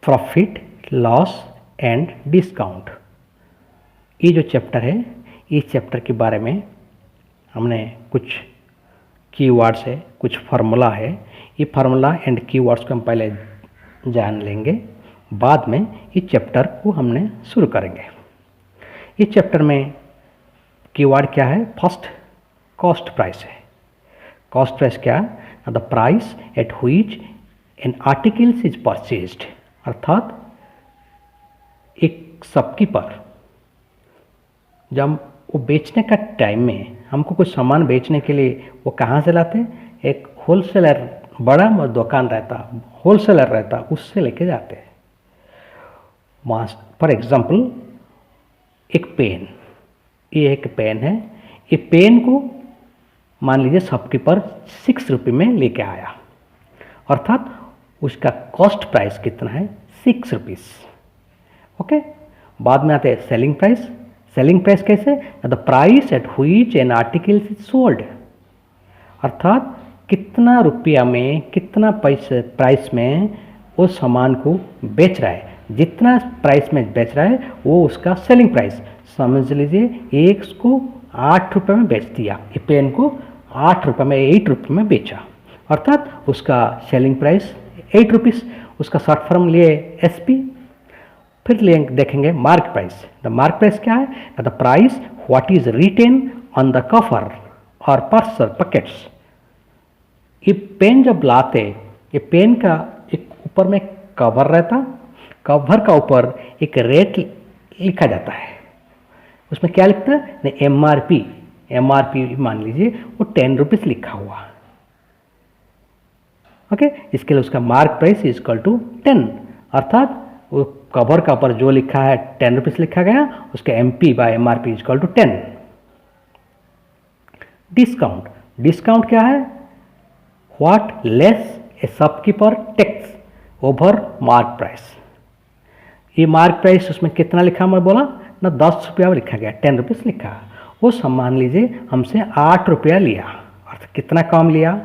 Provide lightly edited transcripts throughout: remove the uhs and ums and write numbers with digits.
Profit, loss and discount. ये जो chapter है, इस चैप्टर के बारे में हमने कुछ कीवर्ड्स है, कुछ फार्मूला है। ये फार्मूला एंड कीवर्ड्स को हम पहले जान लेंगे, बाद में इस चैप्टर को हमने शुरू करेंगे। इस चैप्टर में कीवर्ड क्या है? फर्स्ट कॉस्ट प्राइस है। कॉस्ट प्राइस क्या है? The price at which N articles is purchased, अर्थात एक शॉपकीपर जब वो बेचने का टाइम में हमको कुछ सामान बेचने के लिए वो कहाँ से लाते हैं? एक होलसेलर, बड़ा दुकान रहता, होलसेलर रहता, उससे लेके जाते हैं। फॉर एग्जाम्पल एक पेन, ये एक पेन है। ये पेन को मान लीजिए शॉपकीपर 6 रुपये में लेके आया, अर्थात उसका कॉस्ट प्राइस कितना है? 6 रुपीज़। ओके, बाद में आते हैं सेलिंग प्राइस। सेलिंग प्राइस कैसे? The price at which an article is sold, अर्थात कितना रुपया में, कितना पैसे प्राइस में वो सामान को बेच रहा है। जितना प्राइस में बेच रहा है वो उसका सेलिंग प्राइस। समझ लीजिए एक को 8 रुपये में बेच दिया, ये पेन को 8 रुपये में, 8 रुपये में बेचा, अर्थात उसका सेलिंग प्राइस 8 रुपीज़। उसका शॉर्ट फॉर्म लिए SP। फिर देखेंगे mark price. The mark price क्या है? The price what is written on the cover और पार्सल पैकेट्स। ये पेन जब लाते, ये पेन का एक ऊपर में कवर रहता, कवर का ऊपर एक रेट लिखा जाता है। उसमें क्या लिखता है? MRP। MRP मान लीजिए वो 10 रुपीज़ लिखा हुआ। ओके, इसके लिए उसका mark price is equal to 10, अर्थात वो कवर का ऊपर जो लिखा है 10 रुपीज़ लिखा गया, उसका MP/MRP is equal to 10। Discount. Discount क्या है? What less a shopkeeper takes over mark price. ये मार्क प्राइस उसमें कितना लिखा, मैं बोला ना 10 रुपया लिखा गया, 10 रुपीज़ लिखा। वो मान लीजिए हमसे 8 रुपया लिया, अर्थ कितना कम लिया?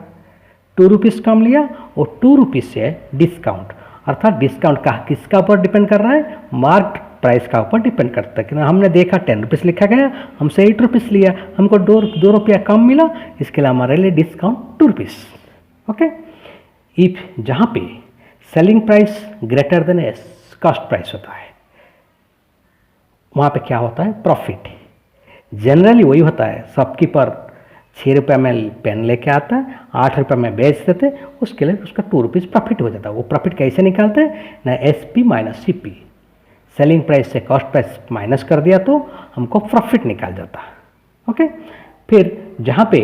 2 रुपीज़ कम लिया, और 2 रुपीज़ से डिस्काउंट, अर्थात डिस्काउंट का किसका ऊपर डिपेंड कर रहा है? मार्क प्राइस का ऊपर डिपेंड करता है कि हमने देखा 10 रुपीज़ लिखा गया, हमसे 8 रुपीज़ लिया, हमको 2 रुपया कम मिला, इसके लिए हमारे लिए डिस्काउंट 2 रुपीज़। ओके, इफ जहाँ पे selling price greater than cost price होता है, वहाँ पे क्या होता है? प्रॉफिट। जनरली वही होता है, शॉपकीपर 6 रुपये में पेन लेके आता है, 8 रुपये में बेच देते, उसके लिए उसका 2 रुपीज़ प्रॉफिट हो जाता है। वो प्रॉफिट कैसे निकालते हैं? ना SP - CP, सेलिंग प्राइस से कॉस्ट प्राइस माइनस कर दिया तो हमको प्रॉफिट निकाल जाता है। ओके, फिर जहाँ पे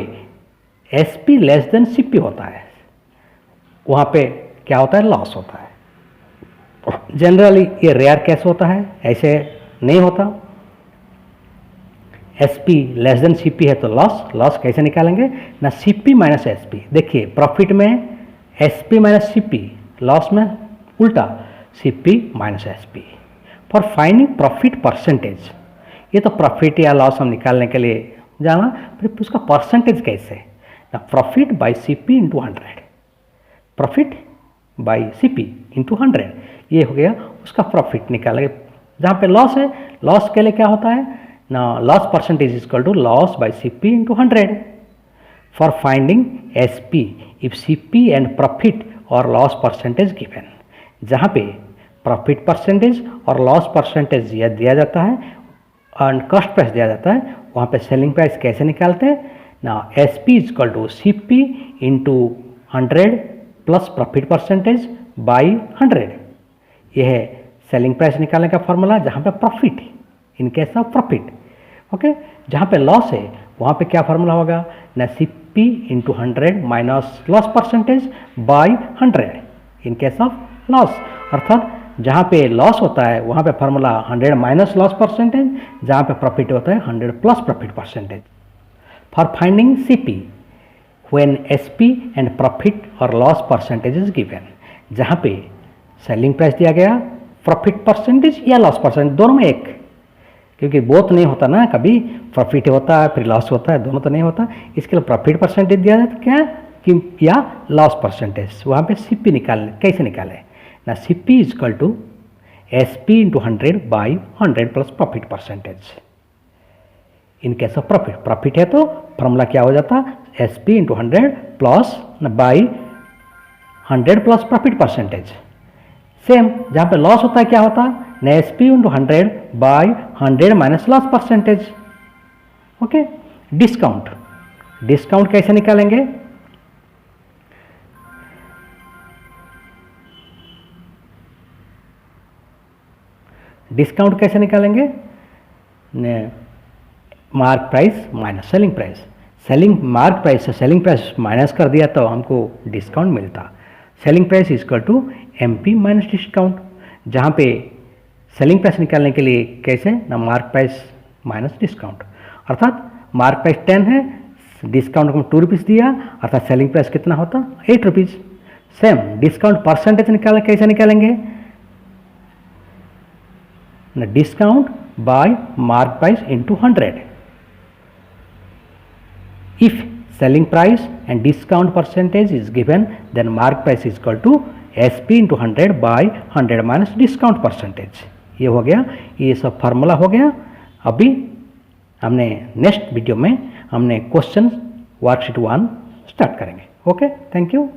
SP लेस देन CP होता है, वहाँ पे क्या होता है? लॉस होता है। जनरली ये रेयर केस होता है, ऐसे नहीं होता। SP लेस देन CP है तो लॉस। लॉस कैसे निकालेंगे? ना CP - SP। देखिए प्रॉफिट में SP - CP, लॉस में उल्टा CP - SP। For finding profit percentage, ये तो प्रॉफिट या लॉस हम निकालने के लिए जाना, फिर उसका परसेंटेज कैसे? ना profit by CP × 100, profit by CP × 100, ये हो गया उसका प्रॉफिट निकालेंगे। जहाँ पे लॉस है, लॉस के लिए क्या होता है ना? Loss percentage is equal to loss by CP × 100। For finding SP if CP and profit और लॉस परसेंटेज गिवन, जहाँ पे प्रॉफिट परसेंटेज और लॉस परसेंटेज दिया जाता है और कॉस्ट प्राइस दिया जाता है, वहाँ पे सेलिंग प्राइस कैसे निकालते हैं ना? SP is equal to CP × 100 plus profit percentage by 100। यह है सेलिंग प्राइस निकालने का फॉर्मूला, जहाँ पे profit, in case of profit. Okay, जहाँ पे लॉस है वहाँ पे क्या फॉर्मूला होगा ना? CP × 100 minus loss percentage by 100 in case of loss, अर्थात जहाँ पे लॉस होता है वहाँ पे फॉर्मूला 100 माइनस लॉस परसेंटेज, जहाँ पे प्रॉफिट होता है 100 plus profit percentage. For finding CP when SP and profit और लॉस परसेंटेज इज गिवन, जहाँ पे सेलिंग प्राइस दिया गया, प्रॉफिट परसेंटेज या लॉस परसेंटेज, दोनों में एक, क्योंकि बोथ नहीं होता ना, कभी प्रॉफिट होता है फिर लॉस होता है, दोनों तो नहीं होता। इसके लिए प्रॉफिट परसेंटेज दिया जाता क्या कि या लॉस परसेंटेज, वहाँ पे CP निकाल कैसे निकाले ना CP is equal to SP into 100 by 100 plus profit percentage. In case of profit, profit है तो फॉर्मूला क्या हो जाता, SP into 100 plus by 100 plus profit percentage. Same जहाँ पे लॉस होता है क्या होता है, ना SP into 100 by 100 minus loss percentage. Okay, discount, discount कैसे निकालेंगे, डिस्काउंट कैसे निकालेंगे, mark price minus selling price. Selling mark price से सेलिंग प्राइस माइनस कर दिया तो हमको डिस्काउंट मिलता। Selling price is equal to MP minus discount. जहाँ पे सेलिंग प्राइस निकालने के लिए कैसे ना मार्क प्राइस माइनस डिस्काउंट, अर्थात मार्क प्राइस 10 है, डिस्काउंट को 2 रुपीज़ दिया, अर्थात सेलिंग प्राइस कितना होता 8 रुपीज़। सेम डिस्काउंट परसेंटेज निकाल कैसे निकालेंगे, ना discount bye mark price into 100। If selling price and discount percentage is given, then mark price is equal to SP into 100 by 100 minus discount percentage। ये हो गया, ये सब फार्मूला हो गया। अभी हमने नेक्स्ट वीडियो में हमने क्वेश्चन वर्कशीट 1 स्टार्ट करेंगे। Okay, thank you.